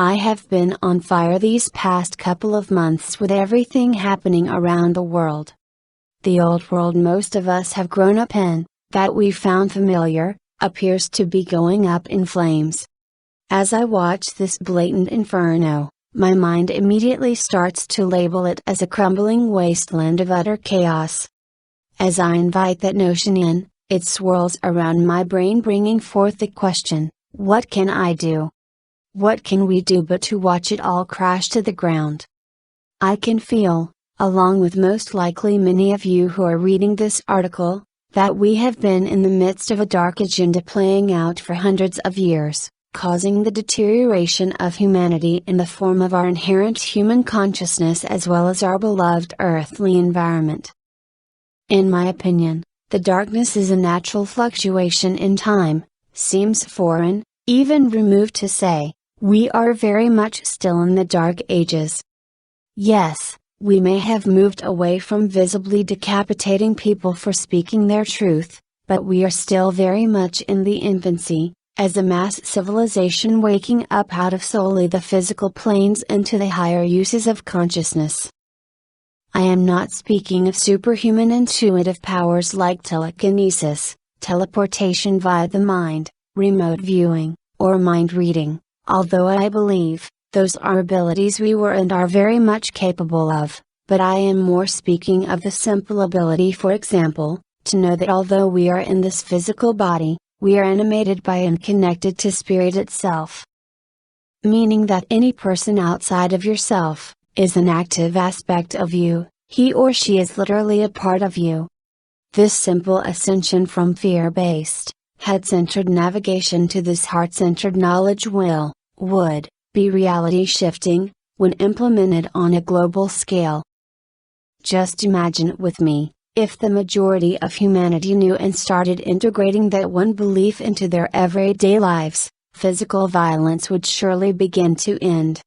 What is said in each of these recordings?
I have been on fire these past couple of months with everything happening around the world. The old world most of us have grown up in, that we found familiar, appears to be going up in flames. As I watch this blatant inferno, my mind immediately starts to label it as a crumbling wasteland of utter chaos. As I invite that notion in, it swirls around my brain, bringing forth the question, what can I do? What can we do but to watch it all crash to the ground? I can feel, along with most likely many of you who are reading this article, that we have been in the midst of a dark agenda playing out for hundreds of years, causing the deterioration of humanity in the form of our inherent human consciousness as well as our beloved earthly environment. In my opinion, the darkness is a natural fluctuation in time, seems foreign, even removed to say, we are very much still in the dark ages. Yes, we may have moved away from visibly decapitating people for speaking their truth, but we are still very much in the infancy, as a mass civilization waking up out of solely the physical planes into the higher uses of consciousness. I am not speaking of superhuman intuitive powers like telekinesis, teleportation via the mind, remote viewing, or mind reading, although I believe, those are abilities we were and are very much capable of, but I am more speaking of the simple ability, for example, to know that although we are in this physical body, we are animated by and connected to spirit itself. Meaning that any person outside of yourself, is an active aspect of you, he or she is literally a part of you. This simple ascension from fear-based, head-centered navigation to this heart-centered knowledge would, be reality shifting, when implemented on a global scale. Just imagine it with me, if the majority of humanity knew and started integrating that one belief into their everyday lives, physical violence would surely begin to end.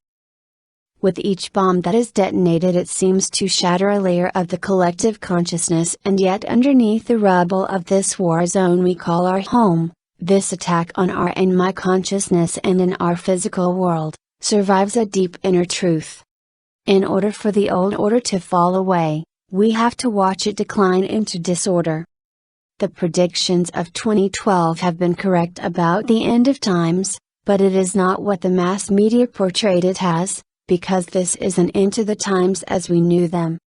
With each bomb that is detonated, it seems to shatter a layer of the collective consciousness, and yet underneath the rubble of this war zone we call our home, this attack on our and my consciousness and in our physical world, survives a deep inner truth. In order for the old order to fall away, we have to watch it decline into disorder. The predictions of 2012 have been correct about the end of times, but it is not what the mass media portrayed it as, because this is an end to the times as we knew them.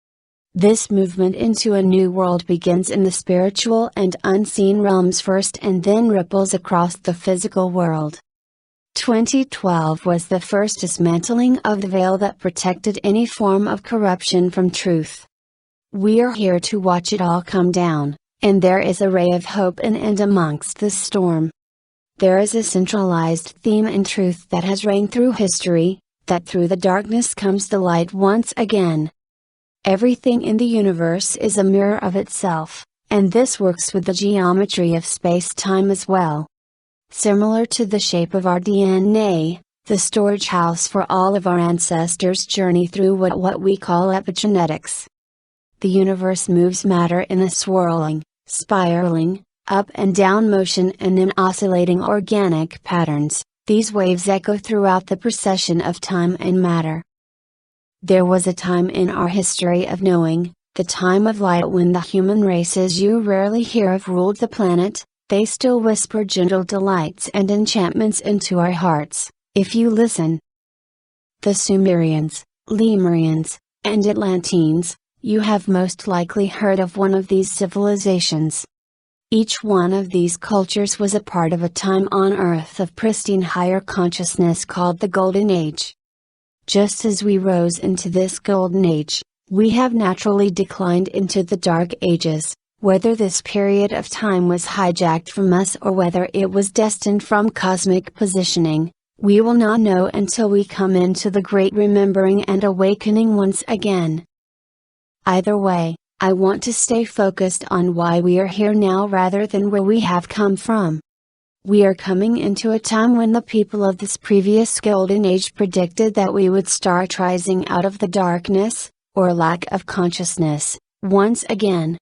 This movement into a new world begins in the spiritual and unseen realms first and then ripples across the physical world. 2012 was the first dismantling of the veil that protected any form of corruption from truth. We are here to watch it all come down, and there is a ray of hope and end amongst this storm. There is a centralized theme in truth that has reigned through history, that through the darkness comes the light once again. Everything in the universe is a mirror of itself, and this works with the geometry of space-time as well. Similar to the shape of our DNA, the storage house for all of our ancestors' journey through what we call epigenetics. The universe moves matter in a swirling, spiraling, up and down motion and in oscillating organic patterns. These waves echo throughout the procession of time and matter. There was a time in our history of knowing, the time of light, when the human races you rarely hear of ruled the planet. They still whisper gentle delights and enchantments into our hearts, if you listen. The Sumerians, Lemurians, and Atlanteans, you have most likely heard of one of these civilizations. Each one of these cultures was a part of a time on Earth of pristine higher consciousness called the Golden Age. Just as we rose into this Golden Age, we have naturally declined into the Dark Ages. Whether this period of time was hijacked from us or whether it was destined from cosmic positioning, we will not know until we come into the great remembering and awakening once again. Either way, I want to stay focused on why we are here now rather than where we have come from. We are coming into a time when the people of this previous Golden Age predicted that we would start rising out of the darkness, or lack of consciousness, once again.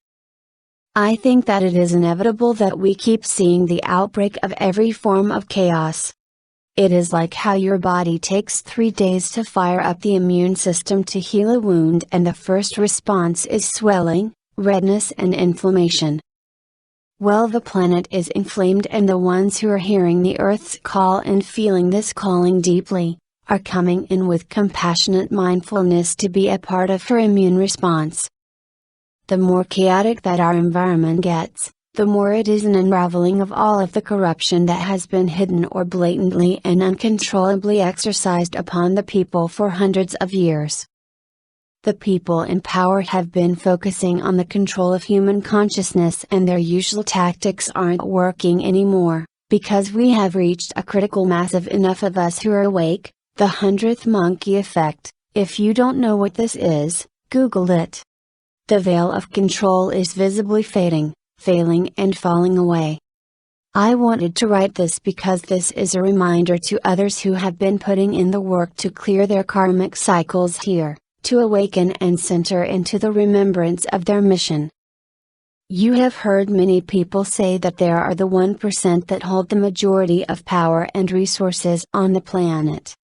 I think that it is inevitable that we keep seeing the outbreak of every form of chaos. It is like how your body takes 3 days to fire up the immune system to heal a wound, and the first response is swelling, redness and inflammation. Well, the planet is inflamed, and the ones who are hearing the Earth's call and feeling this calling deeply, are coming in with compassionate mindfulness to be a part of her immune response. The more chaotic that our environment gets, the more it is an unraveling of all of the corruption that has been hidden or blatantly and uncontrollably exercised upon the people for hundreds of years. The people in power have been focusing on the control of human consciousness, and their usual tactics aren't working anymore, because we have reached a critical mass of enough of us who are awake, the 100th monkey effect. If you don't know what this is, Google it. The veil of control is visibly fading, failing and falling away. I wanted to write this because this is a reminder to others who have been putting in the work to clear their karmic cycles here, to awaken and center into the remembrance of their mission. You have heard many people say that there are the 1% that hold the majority of power and resources on the planet.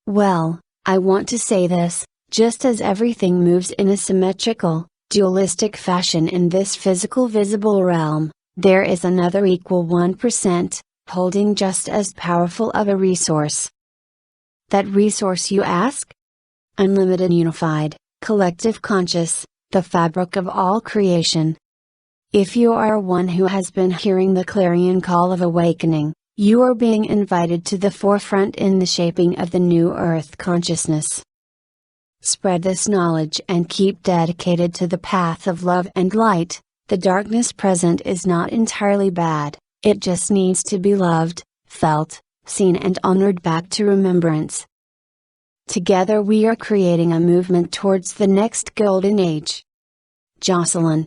Well, I want to say this: just as everything moves in a symmetrical, dualistic fashion in this physical visible realm, there is another equal 1%, holding just as powerful of a resource. That resource, you ask? Unlimited unified, collective conscious, the fabric of all creation. If you are one who has been hearing the clarion call of awakening, you are being invited to the forefront in the shaping of the new Earth consciousness. Spread this knowledge and keep dedicated to the path of love and light. The darkness present is not entirely bad, it just needs to be loved, felt, seen and honored back to remembrance. Together we are creating a movement towards the next golden age. Jocelyn